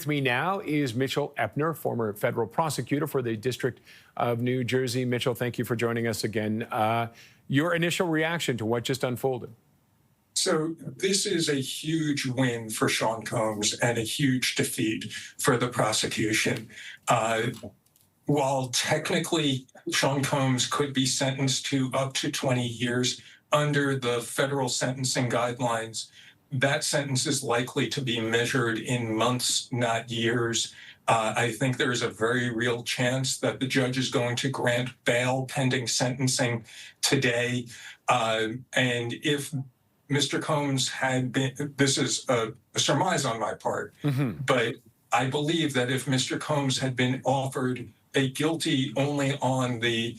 With me now is Mitchell Epner, former federal prosecutor for the District of New Jersey. Mitchell, thank you for joining us again. Your initial reaction to what just unfolded? So this is a huge win for Sean Combs and a huge defeat for the prosecution. While technically Sean Combs could be sentenced to up to 20 years under the federal sentencing guidelines, that sentence is likely to be measured in months, not years. I think there is a very real chance that the judge is going to grant bail pending sentencing today. And if Mr. Combs had been, this is a surmise on my part, but I believe that if Mr. Combs had been offered a guilty only on the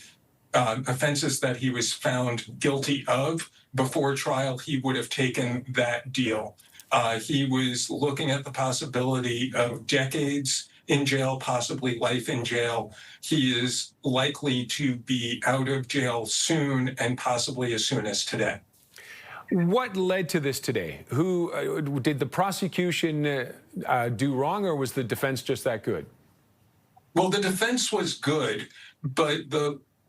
offenses that he was found guilty of before trial, he would have taken that deal. He was looking at the possibility of decades in jail, possibly life in jail. He is likely to be out of jail soon, and possibly as soon as today. What led to this today? Who did the prosecution do wrong, or was the defense just that good? Well, the defense was good, but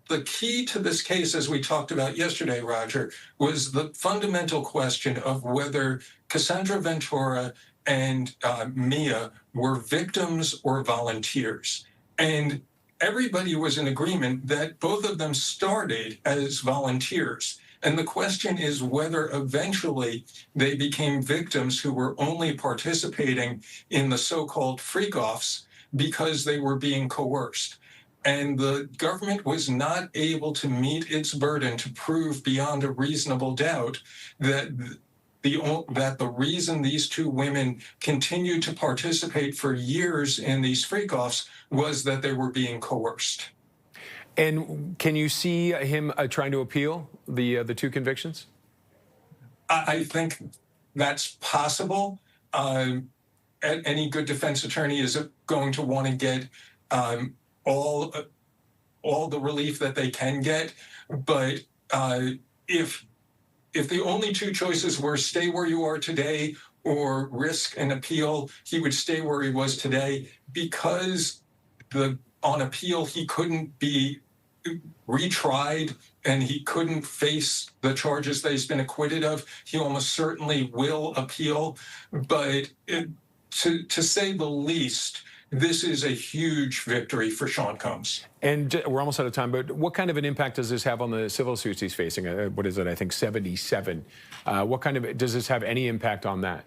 the key to this case, as we talked about yesterday, Roger, was the fundamental question of whether Cassandra Ventura and Mia were victims or volunteers. And everybody was in agreement that both of them started as volunteers. And the question is whether eventually they became victims who were only participating in the so-called freak-offs because they were being coerced. And the government was not able to meet its burden to prove beyond a reasonable doubt that the reason these two women continued to participate for years in these freak-offs was that they were being coerced. And can you see him trying to appeal the two convictions? I think that's possible. Any good defense attorney is going to want to get all the relief that they can get, but if the only two choices were stay where you are today or risk an appeal, he would stay where he was today, because on appeal he couldn't be retried and he couldn't face the charges that he's been acquitted of. He almost certainly will appeal, but to say the least, this is a huge victory for Sean Combs. And we're almost out of time, but what kind of an impact does this have on the civil suits he's facing? What is it, I think 77. Does this have any impact on that?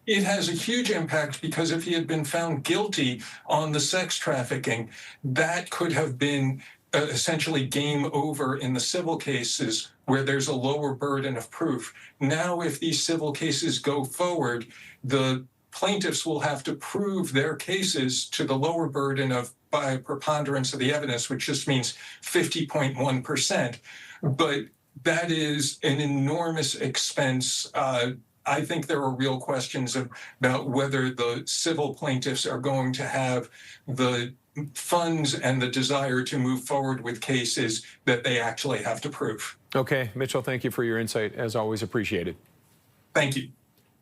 It has a huge impact, because if he had been found guilty on the sex trafficking, that could have been essentially game over in the civil cases where there's a lower burden of proof. Now, if these civil cases go forward, the plaintiffs will have to prove their cases to the lower burden of by preponderance of the evidence, which just means 50.1%. But that is an enormous expense. I think there are real questions about whether the civil plaintiffs are going to have the funds and the desire to move forward with cases that they actually have to prove. Okay, Mitchell, thank you for your insight. As always, appreciated. Thank you.